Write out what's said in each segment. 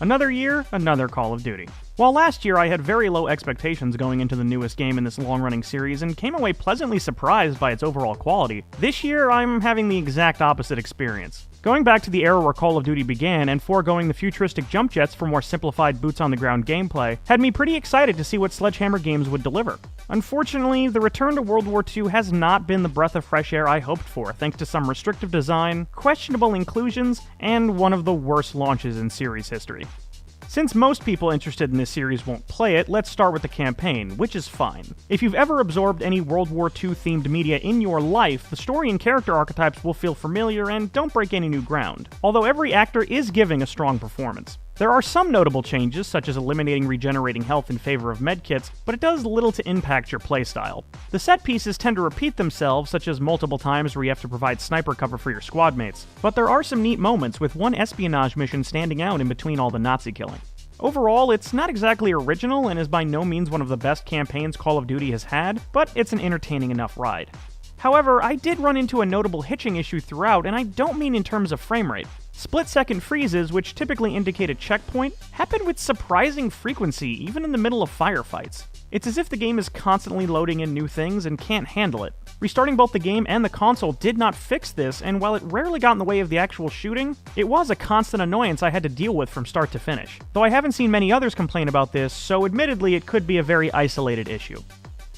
Another year, another Call of Duty. While last year I had very low expectations going into the newest game in this long-running series and came away pleasantly surprised by its overall quality, this year I'm having the exact opposite experience. Going back to the era where Call of Duty began and foregoing the futuristic jump jets for more simplified boots-on-the-ground gameplay had me pretty excited to see what Sledgehammer Games would deliver. Unfortunately, the return to World War II has not been the breath of fresh air I hoped for, thanks to some restrictive design, questionable inclusions, and one of the worst launches in series history. Since most people interested in this series won't play it, let's start with the campaign, which is fine. If you've ever absorbed any World War II themed media in your life, the story and character archetypes will feel familiar and don't break any new ground, although every actor is giving a strong performance. There are some notable changes, such as eliminating regenerating health in favor of medkits, but it does little to impact your playstyle. The set pieces tend to repeat themselves, such as multiple times where you have to provide sniper cover for your squad mates, but there are some neat moments, with one espionage mission standing out in between all the Nazi killing. Overall, it's not exactly original and is by no means one of the best campaigns Call of Duty has had, but it's an entertaining enough ride. However, I did run into a notable hitching issue throughout, and I don't mean in terms of frame rate. Split-second freezes, which typically indicate a checkpoint, happen with surprising frequency even in the middle of firefights. It's as if the game is constantly loading in new things and can't handle it. Restarting both the game and the console did not fix this, and while it rarely got in the way of the actual shooting, it was a constant annoyance I had to deal with from start to finish. Though I haven't seen many others complain about this, so admittedly it could be a very isolated issue.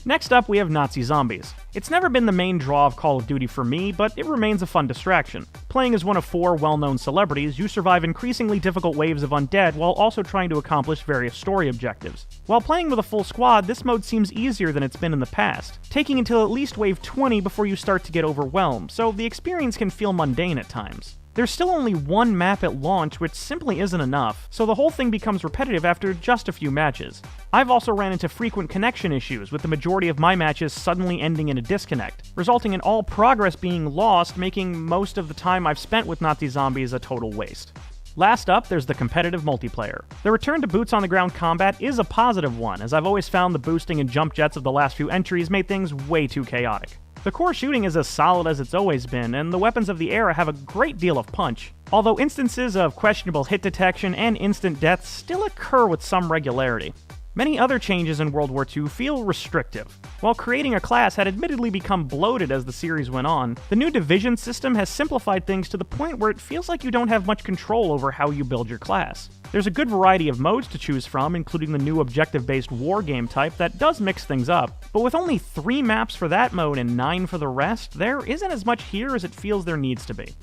Next up, we have Nazi zombies. It's never been the main draw of Call of Duty for me, but it remains a fun distraction. Playing as one of 4 well-known celebrities, you survive increasingly difficult waves of undead while also trying to accomplish various story objectives. While playing with a full squad, this mode seems easier than it's been in the past, taking until at least wave 20 before you start to get overwhelmed, so the experience can feel mundane at times. There's still only one map at launch, which simply isn't enough, so the whole thing becomes repetitive after just a few matches. I've also ran into frequent connection issues, with the majority of my matches suddenly ending in a disconnect, resulting in all progress being lost, making most of the time I've spent with Nazi zombies a total waste. Last up, there's the competitive multiplayer. The return to boots-on-the-ground combat is a positive one, as I've always found the boosting and jump jets of the last few entries made things way too chaotic. The core shooting is as solid as it's always been, and the weapons of the era have a great deal of punch, although instances of questionable hit detection and instant deaths still occur with some regularity. Many other changes in World War II feel restrictive. While creating a class had admittedly become bloated as the series went on, the new division system has simplified things to the point where it feels like you don't have much control over how you build your class. There's a good variety of modes to choose from, including the new objective-based war game type that does mix things up, but with only 3 maps for that mode and 9 for the rest, there isn't as much here as it feels there needs to be.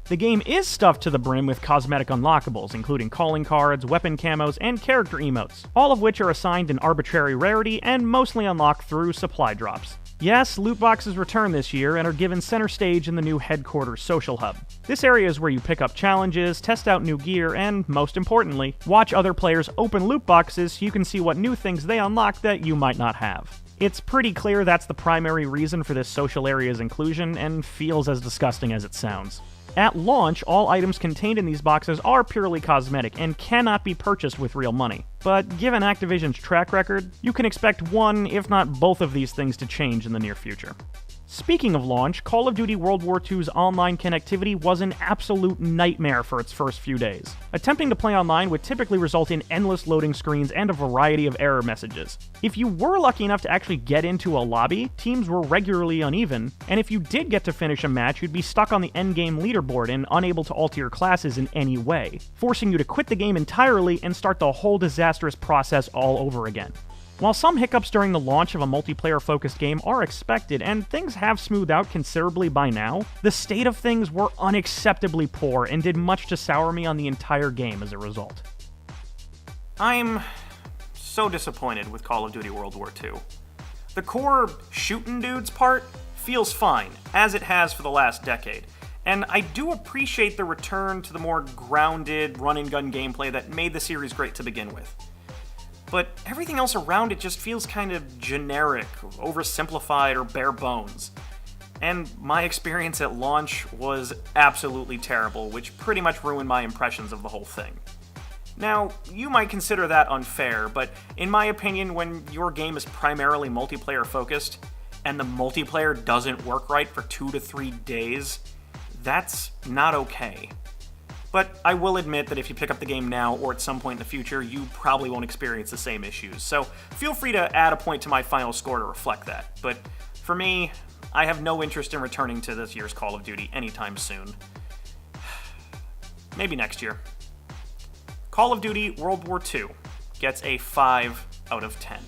The game is stuffed to the brim with cosmetic unlockables, including calling cards, weapon camos, and character emotes, all of which are assigned an arbitrary rarity and mostly unlocked through supply drops. Yes, loot boxes return this year and are given center stage in the new headquarters social hub. This area is where you pick up challenges, test out new gear, and, most importantly, watch other players open loot boxes so you can see what new things they unlock that you might not have. It's pretty clear that's the primary reason for this social area's inclusion, and feels as disgusting as it sounds. At launch, all items contained in these boxes are purely cosmetic and cannot be purchased with real money. But given Activision's track record, you can expect one, if not both of these things to change in the near future. Speaking of launch, Call of Duty World War II's online connectivity was an absolute nightmare for its first few days. Attempting to play online would typically result in endless loading screens and a variety of error messages. If you were lucky enough to actually get into a lobby, teams were regularly uneven, and if you did get to finish a match, you'd be stuck on the endgame leaderboard and unable to alter your classes in any way, forcing you to quit the game entirely and start the whole disastrous process all over again. While some hiccups during the launch of a multiplayer-focused game are expected, and things have smoothed out considerably by now, the state of things were unacceptably poor and did much to sour me on the entire game as a result. I'm so disappointed with Call of Duty World War II. The core shootin' dudes part feels fine, as it has for the last decade, and I do appreciate the return to the more grounded run-and-gun gameplay that made the series great to begin with. But everything else around it just feels kind of generic, oversimplified, or bare bones. And my experience at launch was absolutely terrible, which pretty much ruined my impressions of the whole thing. Now, you might consider that unfair, but in my opinion, when your game is primarily multiplayer focused, and the multiplayer doesn't work right for 2 to 3 days, that's not okay. But I will admit that if you pick up the game now or at some point in the future, you probably won't experience the same issues. So feel free to add a point to my final score to reflect that. But for me, I have no interest in returning to this year's Call of Duty anytime soon. Maybe next year. Call of Duty World War II gets a 5 out of 10.